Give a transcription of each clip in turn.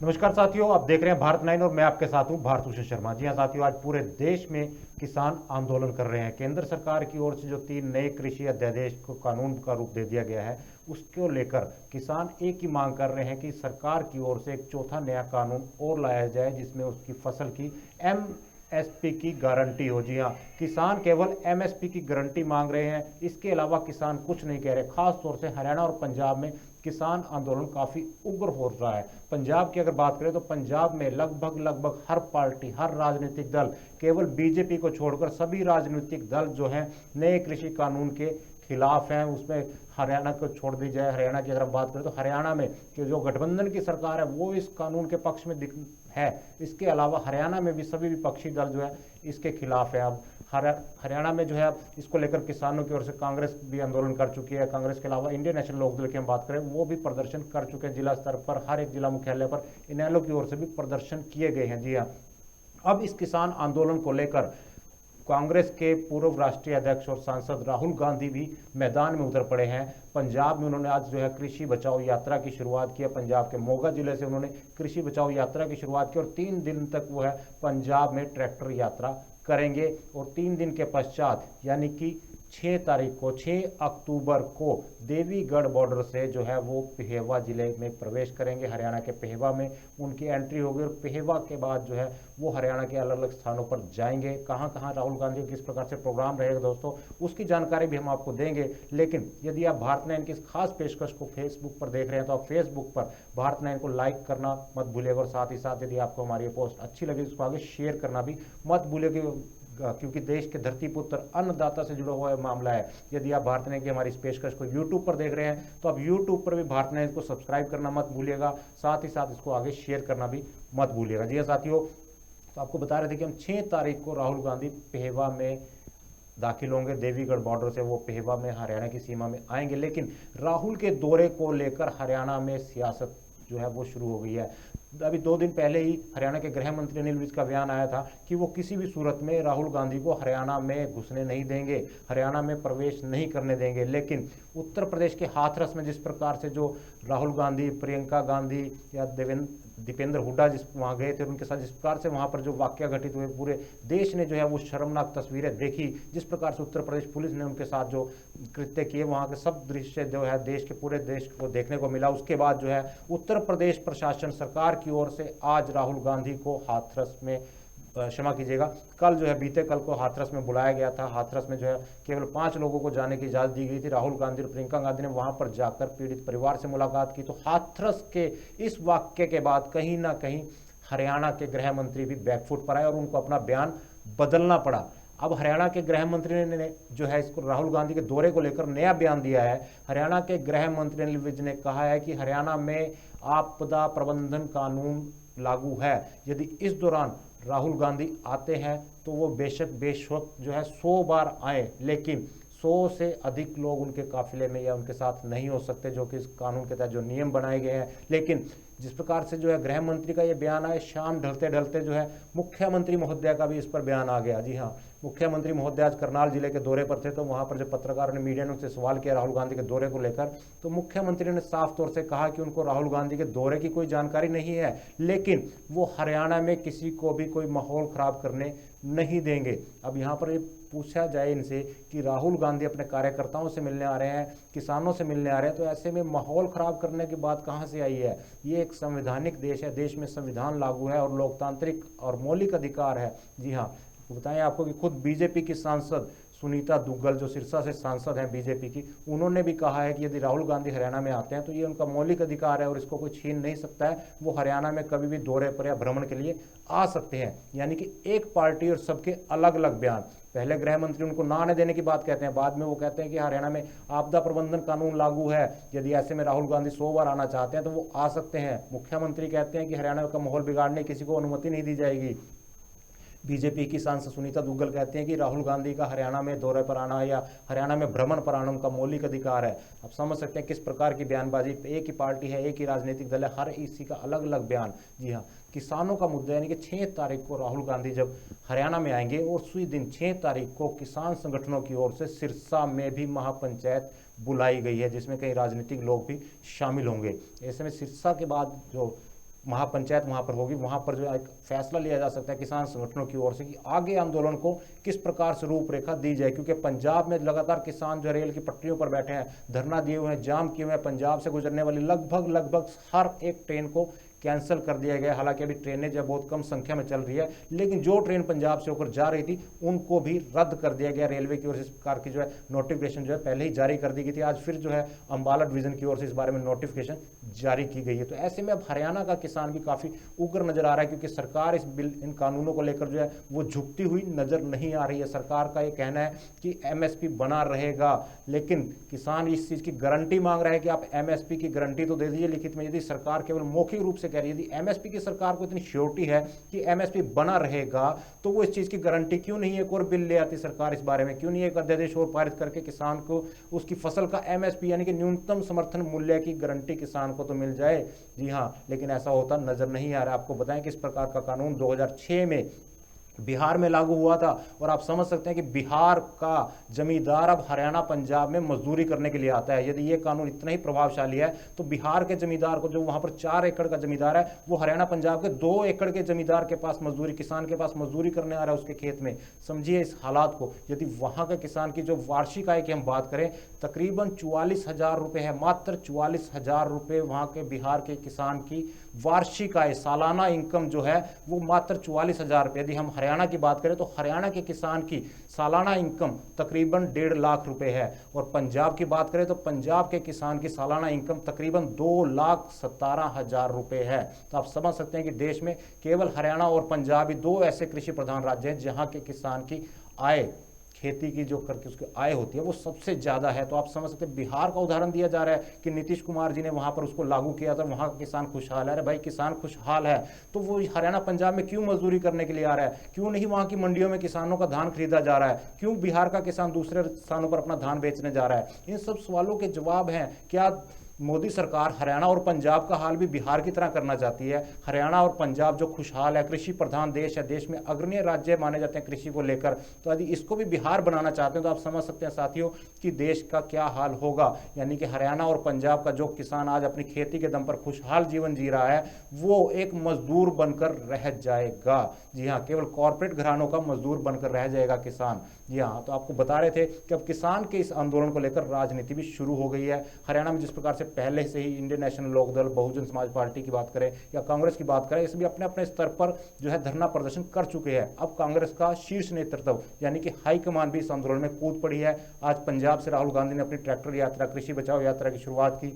नमस्कार साथियों, आप देख रहे हैं भारत नाइन और मैं आपके साथ हूं भारतभूषण शर्मा। जी हां साथियों, आज पूरे देश में किसान आंदोलन कर रहे हैं। केंद्र सरकार की ओर से जो 3 नए कृषि अध्यादेश को कानून का रूप दे दिया गया है, उसको लेकर किसान एक ही मांग कर रहे हैं कि सरकार की ओर से एक चौथा नया कानून और लाया जाए, जिसमें उसकी फसल की एमएसपी की गारंटी हो। जी हाँ, किसान केवल एमएसपी की गारंटी मांग रहे हैं, इसके अलावा किसान कुछ नहीं कह रहे। खास तौर से हरियाणा और पंजाब में किसान आंदोलन काफी उग्र हो रहा है। पंजाब की अगर बात करें तो पंजाब में लगभग हर पार्टी, हर राजनीतिक दल, केवल बीजेपी को छोड़कर सभी राजनीतिक दल जो हैं नए कृषि कानून के खिलाफ हैं। उसमें हरियाणा को छोड़ दी जाए, हरियाणा की अगर हम बात करें तो हरियाणा में कि जो गठबंधन की सरकार है वो इस कानून के पक्ष में है। इसके अलावा हरियाणा में भी सभी विपक्षी दल जो है इसके खिलाफ है। अब हरियाणा में जो है इसको लेकर किसानों की ओर से कांग्रेस भी आंदोलन कर चुकी है। कांग्रेस के अलावा इंडियन नेशनल लोकदल की हम बात करें, वो भी प्रदर्शन कर चुके हैं। जिला स्तर पर हर एक जिला मुख्यालय पर इनेलो की ओर से भी प्रदर्शन किए गए हैं। जी हाँ, अब इस किसान आंदोलन को लेकर कांग्रेस के पूर्व राष्ट्रीय अध्यक्ष और सांसद राहुल गांधी भी मैदान में उतर पड़े हैं। पंजाब में उन्होंने आज जो है कृषि बचाओ यात्रा की शुरुआत की है। पंजाब के मोगा जिले से उन्होंने कृषि बचाओ यात्रा की शुरुआत की और 3 दिन तक वो है पंजाब में ट्रैक्टर यात्रा करेंगे। और 3 दिन के पश्चात यानी कि 6 अक्टूबर को देवीगढ़ बॉर्डर से जो है वो पेहवा जिले में प्रवेश करेंगे। हरियाणा के पेहवा में उनकी एंट्री होगी और पेहवा के बाद जो है वो हरियाणा के अलग अलग स्थानों पर जाएंगे। कहां कहां राहुल गांधी किस प्रकार से प्रोग्राम रहेगा दोस्तों, उसकी जानकारी भी हम आपको देंगे। लेकिन यदि आप भारत नाइन की इस खास पेशकश को फेसबुक पर देख रहे हैं तो आप फेसबुक पर भारत नाइन को लाइक करना मत भूलिएगा और साथ ही साथ यदि आपको हमारी ये पोस्ट अच्छी लगी तो उसको आगे शेयर करना भी मत भूलिएगा, क्योंकि देश के धरती पुत्र अन्नदाता से जुड़ा हुआ मामला है। यदि आप भारत नाइन की हमारी इस पेशकश को यूट्यूब पर देख रहे हैं तो आप यूट्यूब पर भी भारत नाइन को सब्सक्राइब करना मत भूलिएगा, साथ ही साथ इसको आगे शेयर करना भी मत भूलिएगा। जी हाँ साथियों, तो आपको बता रहे थे कि हम 6 तारीख को राहुल गांधी पेहवा में दाखिल होंगे। देवीगढ़ बॉर्डर से वो पेहवा में हरियाणा की सीमा में आएंगे। लेकिन राहुल के दौरे को लेकर हरियाणा में सियासत जो है वो शुरू हो गई है। अभी 2 दिन पहले ही हरियाणा के गृह मंत्री अनिल विज का बयान आया था कि वो किसी भी सूरत में राहुल गांधी को हरियाणा में घुसने नहीं देंगे, हरियाणा में प्रवेश नहीं करने देंगे। लेकिन उत्तर प्रदेश के हाथरस में जिस प्रकार से जो राहुल गांधी, प्रियंका गांधी या दीपेंद्र हुड्डा जिस वहाँ गए थे, उनके साथ जिस प्रकार से वहाँ पर जो वाकया घटित हुए, पूरे देश ने जो है वो शर्मनाक तस्वीरें देखी। जिस प्रकार से उत्तर प्रदेश पुलिस ने उनके साथ जो कृत्य किए, वहाँ के सब दृश्य जो है देश के पूरे देश को देखने को मिला। उसके बाद जो है उत्तर प्रदेश प्रशासन सरकार की ओर से आज राहुल गांधी को हाथरस में, क्षमा कीजिएगा, कल जो है बीते कल को हाथरस में बुलाया गया था। हाथरस में जो है केवल 5 लोगों को जाने की इजाजत दी गई थी। राहुल गांधी और प्रियंका गांधी ने वहां पर जाकर पीड़ित परिवार से मुलाकात की। तो हाथरस के इस वाक्य के बाद कहीं ना कहीं हरियाणा के गृह मंत्री भी बैकफुट पर आए और उनको अपना बयान बदलना पड़ा। अब हरियाणा के गृह मंत्री ने जो है इसको राहुल गांधी के दौरे को लेकर नया बयान दिया है। हरियाणा के गृह मंत्री अनिल विज ने कहा है कि हरियाणा में आपदा प्रबंधन कानून लागू है। यदि इस दौरान राहुल गांधी आते हैं तो वो बेशक बेशक जो है 100 बार आए, लेकिन 100 से अधिक लोग उनके काफिले में या उनके साथ नहीं हो सकते, जो कि इस कानून के तहत जो नियम बनाए गए हैं। लेकिन जिस प्रकार से जो है गृह मंत्री का ये बयान आया, शाम ढलते ढलते जो है मुख्यमंत्री महोदय का भी इस पर बयान आ गया। जी हाँ, मुख्यमंत्री महोदय आज करनाल जिले के दौरे पर थे, तो वहां पर जब पत्रकारों ने, मीडिया ने उनसे सवाल किया राहुल गांधी के दौरे को लेकर, तो मुख्यमंत्री ने साफ तौर से कहा कि उनको राहुल गांधी के दौरे की कोई जानकारी नहीं है, लेकिन वो हरियाणा में किसी को भी कोई माहौल खराब करने नहीं देंगे। अब यहाँ पर पूछा जाए इनसे कि राहुल गांधी अपने कार्यकर्ताओं से मिलने आ रहे हैं, किसानों से मिलने आ रहे हैं, तो ऐसे में माहौल खराब करने की बात कहां से आई है? ये एक संवैधानिक देश है, देश में संविधान लागू है और लोकतांत्रिक और मौलिक अधिकार है। जी हाँ, बताएं आपको कि खुद बीजेपी की सांसद सुनीता दुग्गल, जो सिरसा से सांसद हैं बीजेपी की, उन्होंने भी कहा है कि यदि राहुल गांधी हरियाणा में आते हैं तो ये उनका मौलिक अधिकार है और इसको कोई छीन नहीं सकता है। वो हरियाणा में कभी भी दौरे पर या भ्रमण के लिए आ सकते हैं। यानी कि एक पार्टी और सबके अलग अलग बयान। पहले गृह मंत्री उनको ना आने देने की बात कहते हैं, बाद में वो कहते हैं कि हरियाणा में आपदा प्रबंधन कानून लागू है, यदि ऐसे में राहुल गांधी 100 बार आना चाहते हैं तो वो आ सकते हैं। मुख्यमंत्री कहते हैं कि हरियाणा का माहौल बिगाड़ने किसी को अनुमति नहीं दी जाएगी। बीजेपी की सांसद सुनीता दुग्गल कहते हैं कि राहुल गांधी का हरियाणा में दौरे पर आना या हरियाणा में भ्रमण पर आना उनका मौलिक अधिकार है। आप समझ सकते हैं किस प्रकार की बयानबाजी। एक ही पार्टी है, एक ही राजनीतिक दल है, हर इसी का अलग अलग बयान। जी हाँ, किसानों का मुद्दा यानी कि 6 तारीख को राहुल गांधी जब हरियाणा में आएंगे और उसी दिन 6 तारीख को किसान संगठनों की ओर से सिरसा में भी महापंचायत बुलाई गई है, जिसमें कई राजनीतिक लोग भी शामिल होंगे। ऐसे में सिरसा के बाद जो महापंचायत वहां पर होगी, वहां पर जो है एक फैसला लिया जा सकता है किसान संगठनों की ओर से कि आगे आंदोलन को किस प्रकार से रूपरेखा दी जाए। क्योंकि पंजाब में लगातार किसान जो रेल की पटरियों पर बैठे हैं, धरना दिए हुए हैं, जाम किए हुए हैं। पंजाब से गुजरने वाली लगभग हर एक ट्रेन को कैंसिल कर दिया गया। हालांकि अभी ट्रेनें जो बहुत कम संख्या में चल रही है, लेकिन जो ट्रेन पंजाब से होकर जा रही थी उनको भी रद्द कर दिया गया। रेलवे की ओर से इस प्रकार की जो है नोटिफिकेशन जो है पहले ही जारी कर दी गई थी। आज फिर जो है अंबाला डिवीजन की ओर से इस बारे में नोटिफिकेशन जारी की गई है। तो ऐसे में अब हरियाणा का किसान भी काफी उग्र नजर आ रहा है, क्योंकि सरकार इस बिल, इन कानूनों को लेकर जो है वो झुकती हुई नजर नहीं आ रही है। सरकार का ये कहना है कि एमएसपी बना रहेगा, लेकिन किसान इस चीज की गारंटी मांग रहा है कि आप एमएसपी की गारंटी तो दे दीजिए लिखित में। यदि सरकार केवल मौखिक रूप से कह रही है, यदि एमएसपी की सरकार को इतनी श्योरिटी है कि एमएसपी बना रहेगा, तो वो इस चीज की गारंटी क्यों नहीं एक और बिल ले आती सरकार इस बारे में? क्यों नहीं एक अध्यादेश और पारित करके किसान को उसकी फसल का एमएसपी यानी कि न्यूनतम समर्थन मूल्य की गारंटी किसान को तो मिल जाए। जी हाँ, लेकिन ऐसा होता नजर नहीं आ रहा। आपको बताएं कि इस प्रकार का कानून 2006 में बिहार में लागू हुआ था, और आप समझ सकते हैं कि बिहार का जमींदार अब हरियाणा पंजाब में मजदूरी करने के लिए आता है। यदि ये कानून इतना ही प्रभावशाली है तो बिहार के जमींदार को, जो वहां पर 4 एकड़ का जमींदार है, वो हरियाणा पंजाब के 2 एकड़ के जमींदार के पास मजदूरी, किसान के पास मजदूरी करने आ रहा है उसके खेत में। समझिए इस हालात को। यदि वहां के किसान की जो वार्षिक आय की हम बात करें, तकरीबन 44,000 रुपए है, मात्र 44,000 रुपए वहां के बिहार के किसान की वार्षिक आय, सालाना इनकम जो है वो मात्र 44,000 रुपए। यदि हम हरियाणा की बात करें तो हरियाणा के किसान की सालाना इनकम तकरीबन 1.5 लाख रुपए है, और पंजाब की बात करें तो पंजाब के किसान की सालाना इनकम तकरीबन 2,17,000 रुपए है। तो आप समझ सकते हैं कि देश में केवल हरियाणा और पंजाब ही 2 ऐसे कृषि प्रधान राज्य हैं जहां के किसान की आय, खेती की जो करके उसकी आय होती है वो सबसे ज्यादा है। तो आप समझ सकते हैं, बिहार का उदाहरण दिया जा रहा है कि नीतीश कुमार जी ने वहां पर उसको लागू किया था, वहां का किसान खुशहाल है। अरे भाई, किसान खुशहाल है तो वो हरियाणा पंजाब में क्यों मजदूरी करने के लिए आ रहा है? क्यों नहीं वहां की मंडियों में किसानों का धान खरीदा जा रहा है? क्यों बिहार का किसान दूसरे स्थानों पर अपना धान बेचने जा रहा है? इन सब सवालों के जवाब हैं। क्या मोदी सरकार हरियाणा और पंजाब का हाल भी बिहार की तरह करना चाहती है? हरियाणा और पंजाब जो खुशहाल है, कृषि प्रधान देश है, देश में अग्रणी राज्य माने जाते हैं कृषि को लेकर, तो यदि इसको भी बिहार बनाना चाहते हैं तो आप समझ सकते हैं साथियों कि देश का क्या हाल होगा। यानी कि हरियाणा और पंजाब का जो किसान आज अपनी खेती के दम पर खुशहाल जीवन जी रहा है, वो एक मजदूर बनकर रह जाएगा। जी हाँ, केवल कॉर्पोरेट घरानों का मजदूर बनकर रह जाएगा किसान। जी हाँ, तो आपको बता रहे थे कि अब किसान के इस आंदोलन को लेकर राजनीति भी शुरू हो गई है। हरियाणा में जिस प्रकार से पहले से ही Indian national Lokdal, Bahujan Samaj party की बात करें या कांग्रेस की बात करें, इस भी अपने अपने स्तर पर जो है धरना प्रदर्शन कर चुके हैं। अब कांग्रेस का शीर्ष नेतृत्व यानी कि हाईकमान भी इस आंदोलन में कूद पड़ी है। आज पंजाब से राहुल गांधी ने अपनी ट्रैक्टर यात्रा, कृषि बचाओ यात्रा की शुरुआत की।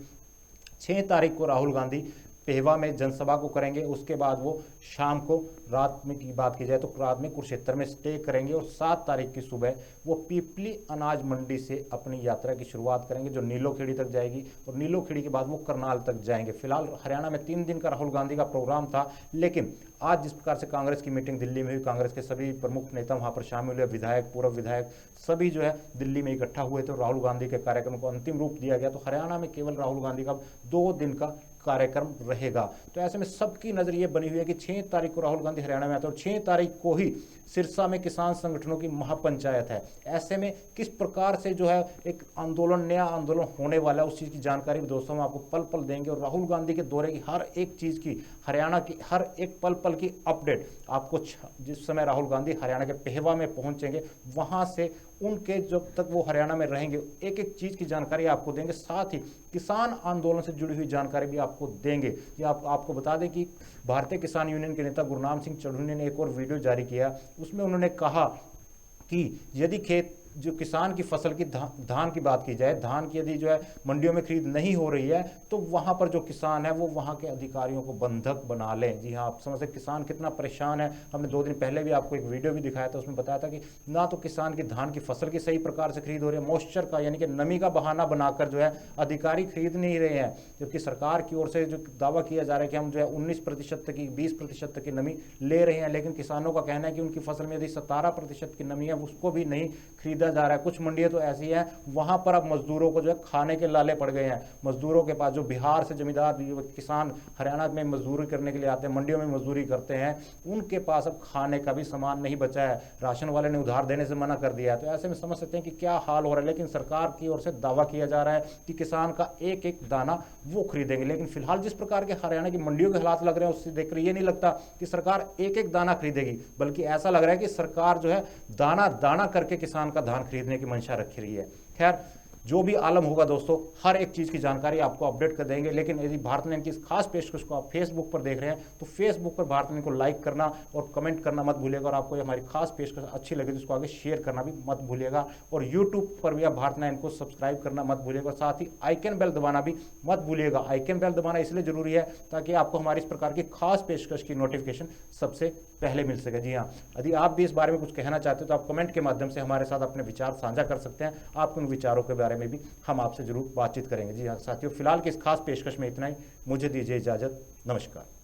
6 तारीख को राहुल गांधी पेहवा में जनसभा को करेंगे, उसके बाद वो शाम को, रात में की बात की जाए तो रात में कुरुक्षेत्र में स्टे करेंगे, और 7 तारीख की सुबह वो पीपली अनाज मंडी से अपनी यात्रा की शुरुआत करेंगे जो नीलोखेड़ी तक जाएगी, और नीलोखेड़ी के बाद वो करनाल तक जाएंगे। फिलहाल हरियाणा में 3 दिन का राहुल गांधी का प्रोग्राम था, लेकिन आज जिस प्रकार से कांग्रेस की मीटिंग दिल्ली में हुई, कांग्रेस के सभी प्रमुख नेता वहां पर शामिल हुए, विधायक, पूर्व विधायक सभी जो है दिल्ली में इकट्ठा हुए, तो राहुल गांधी के कार्यक्रम को अंतिम रूप दिया गया। तो हरियाणा में केवल राहुल गांधी का 2 दिन का कार्यक्रम रहेगा। तो ऐसे में सबकी नजर ये बनी हुई है कि 6 तारीख को राहुल गांधी हरियाणा में आते हैं, और 6 तारीख को ही सिरसा में किसान संगठनों की महापंचायत है। ऐसे में किस प्रकार से जो है एक आंदोलन, नया आंदोलन होने वाला है, उस चीज की जानकारी भी दोस्तों हम आपको पल पल देंगे, और राहुल गांधी के दौरे की हर एक चीज की, हरियाणा की हर एक पल पल की अपडेट आपको जिस समय राहुल गांधी हरियाणा के पेहवा में पहुंचेंगे, वहां से उनके जब तक वो हरियाणा में रहेंगे, एक एक चीज की जानकारी आपको देंगे। साथ ही किसान आंदोलन से जुड़ी हुई जानकारी भी आपको देंगे। ये आपको बता दें कि भारतीय किसान यूनियन के नेता गुरनाम सिंह चढ़ूनी ने एक और वीडियो जारी किया, उसमें उन्होंने कहा कि यदि खेत जो किसान की फसल की धान की बात की जाए, धान की यदि जो है मंडियों में खरीद नहीं हो रही है, तो वहां पर जो किसान है वो वहां के अधिकारियों को बंधक बना लें। जी हाँ, आप समझ सकते किसान कितना परेशान है। हमने 2 दिन पहले भी आपको एक वीडियो भी दिखाया था, उसमें बताया था कि ना तो किसान की धान की फसल की सही प्रकार से खरीद हो रही है, मॉइस्चर का यानी कि नमी का बहाना बनाकर जो है अधिकारी खरीद नहीं रहे हैं, जबकि सरकार की ओर से जो दावा किया जा रहा है कि हम जो है 19% तक की, 20% तक की नमी ले रहे हैं, लेकिन किसानों का कहना है कि उनकी फसल में यदि 17% की नमी है उसको भी नहीं खरीदा खरीदा जा रहा है। कुछ मंडियां तो ऐसी हैं वहां पर अब मजदूरों को जो है खाने के लाले पड़ गए हैं। मजदूरों के पास, जो बिहार से जमींदार किसान हरियाणा में मजदूरी करने के लिए आते हैं, मंडियों में मजदूरी करते हैं, उनके पास अब खाने का भी सामान नहीं बचा है। राशन वाले ने उधार देने से मना कर दिया है। तो ऐसे में समझ सकते हैं कि क्या हाल हो रहा है। लेकिन सरकार की ओर से दावा किया जा रहा है कि किसान का एक एक दाना वो खरीदेंगे। लेकिन फिलहाल जिस प्रकार के हरियाणा की मंडियों के हालात लग रहे हैं, उससे देखकर ये नहीं लगता कि सरकार एक एक दाना खरीदेगी, बल्कि ऐसा लग रहा है कि सरकार जो है दाना दाना करके किसान का धान खरीदने की मंशा रखी रही है। खैर, जो भी आलम होगा दोस्तों, हर एक चीज़ की जानकारी आपको अपडेट कर देंगे। लेकिन यदि भारत लाइन की इस खास पेशकश को आप फेसबुक पर देख रहे हैं तो फेसबुक पर भारत लाइन को लाइक करना और कमेंट करना मत भूलिएगा। और आपको हमारी खास पेशकश अच्छी लगे तो इसको आगे शेयर करना भी मत भूलिएगा। और यूट्यूब पर भी आप भारत लाइन को सब्सक्राइब करना मत भूलिएगा। साथ ही आइकन बेल दबाना भी मत भूलिएगा। आइकन बेल दबाना इसलिए जरूरी है ताकि आपको हमारी इस प्रकार की खास पेशकश की नोटिफिकेशन सबसे पहले मिल सके। जी हाँ, यदि आप भी इस बारे में कुछ कहना चाहते हो तो आप कमेंट के माध्यम से हमारे साथ अपने विचार साझा कर सकते हैं। आपके उन विचारों के बारे में भी हम आपसे जरूर बातचीत करेंगे। जी हाँ साथियों, फिलहाल की इस खास पेशकश में इतना ही। मुझे दीजिए इजाजत। नमस्कार।